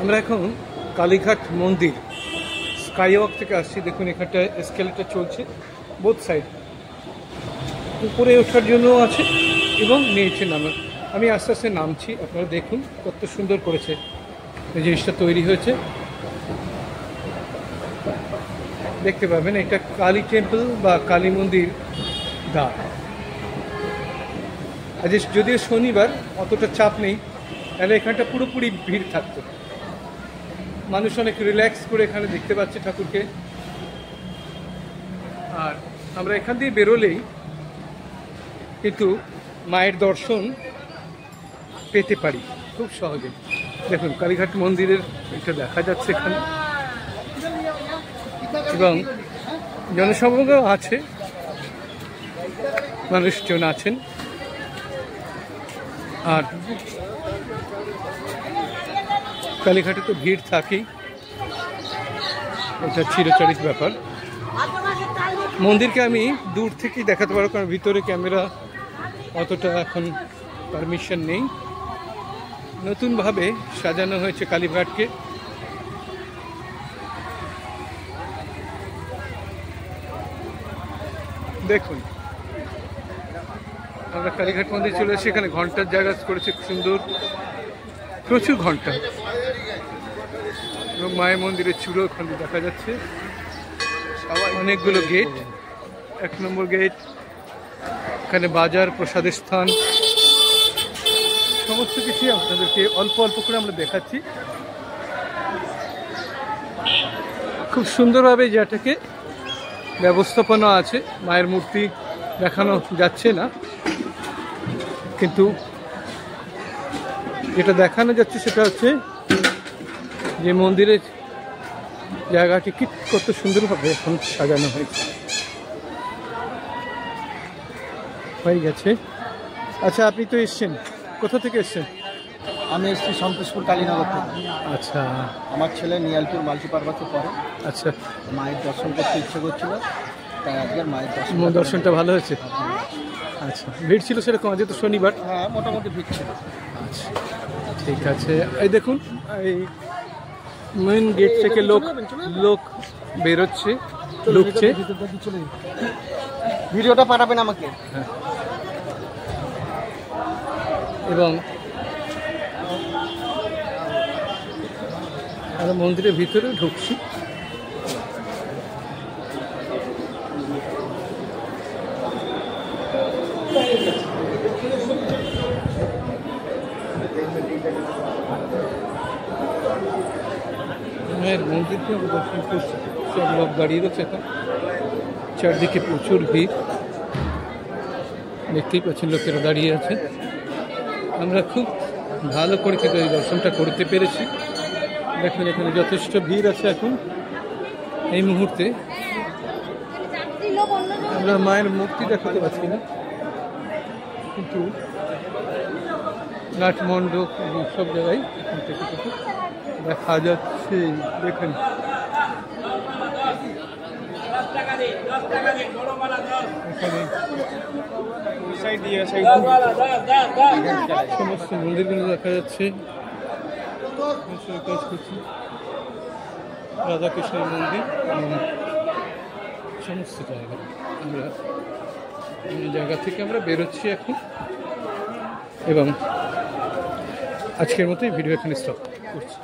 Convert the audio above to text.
আমরা এখন কালীঘাট মন্দির স্কাইওয়াক থেকে আসছি। দেখুন এখানটা এসকেলেটর চলছে, বোথ সাইড, উপরে ওঠার জন্য আছে এবং নিচে নামার। আমি আস্তে আস্তে নামছি, আপনারা দেখুন কত সুন্দর করেছে এই জিনিসটা তৈরি হয়েছে। দেখতে পাবেন এটা কালী টেম্পল বা কালী মন্দির দ্বার। আজ যদিও শনিবার অতটা চাপ নেই, তাহলে এখানটা পুরোপুরি ভিড় থাকতো। মানুষ অনেক রিল্যাক্স করে এখানে দেখতে পাচ্ছে ঠাকুরকে। আর আমরা এখান দিয়ে বেরোলেই কিন্তু মায়ের দর্শন পেতে পারি খুব সহজে। দেখুন কালীঘাট মন্দিরের এটা দেখা যাচ্ছে এখানে, এবং জনসমাগম আছে, মানুষজন আছেন। আর কালীঘাটে তো ভিড় থাকেই, এটা চিরচরিত ব্যাপার। মন্দিরকে আমি দূর থেকেই দেখাতে পারবো, কারণ ভিতরে ক্যামেরা অতটা এখন পারমিশন নেই। নতুনভাবে সাজানো হয়েছে কালীঘাটকে। দেখুন আমরা কালীঘাট মন্দির চলে এসেছি। এখানে ঘন্টার জায়গা করেছে সুন্দর, প্রচুর ঘন্টা, এবং মায়ের মন্দিরের চূড়ো ওখানে দেখা যাচ্ছে। অনেকগুলো গেট, 1 নম্বর গেট, এখানে বাজার, প্রসাদের স্থান, সমস্ত কিছুই আপনাদেরকে অল্প অল্প করে আমরা দেখাচ্ছি। খুব সুন্দরভাবে যেটাকে ব্যবস্থাপনা আছে। মায়ের মূর্তি দেখানো যাচ্ছে না, কিন্তু যেটা দেখানো যাচ্ছে সেটা হচ্ছে যে মন্দিরের জায়গাটি কত সুন্দরভাবে এখন সাজানো হয়েছে, হয়ে গেছে। আচ্ছা, আপনি তো এসছেন, কোথা থেকে এসছেন? আমি এসেছি সন্তোষপুর কালীনগর থেকে। আচ্ছা, আমার ছেলে নিয়ালপুর মাল্টিপারপাসে পড়ে। আচ্ছা, মায়ের দর্শন করতে ইচ্ছে করছিল, তাই আজকের মায়ের দর্শনটা ভালো হয়েছে। আচ্ছা, ভিড় ছিল সেরকম? আজ তো শনিবার। হ্যাঁ, মোটামুটি ভিড় ছিল। আচ্ছা, ঠিক আছে। এই দেখুন, এই মেন গেট থেকে লোক বেরোচ্ছে, ঢুকছে। ভিডিওটা পাঠাবেন আমাকে। হ্যাঁ, এবং আমরা মন্দিরের ভিতরে ঢুকছি। মায়ের মন্দিরকে দর্শন করছি, সব লোক দাঁড়িয়ে রয়েছে এখন, চারদিকে প্রচুর ভিড়, দেখতেই পাচ্ছেন লোকেরা দাঁড়িয়ে আছে। আমরা খুব ভালো করে কিন্তু এই দর্শনটা করতে পেরেছি। দেখুন এখানে যথেষ্ট ভিড় আছে এখন এই মুহূর্তে। আমরা মায়ের মূর্তি দেখাতে পারছি না, কিন্তু নাটমণ্ডপ এবং সব জায়গায় এখান থেকে কিন্তু দেখা যাচ্ছে। দেখুন সমস্ত মন্দিরগুলো দেখা যাচ্ছে। রাধাকৃষ্ণের মন্দির, সমস্ত জায়গা। আমরা এই জায়গা থেকে আমরা বেরোচ্ছি এখন, এবং আজকের মতো এই ভিডিও এখানে স্টপ করছি।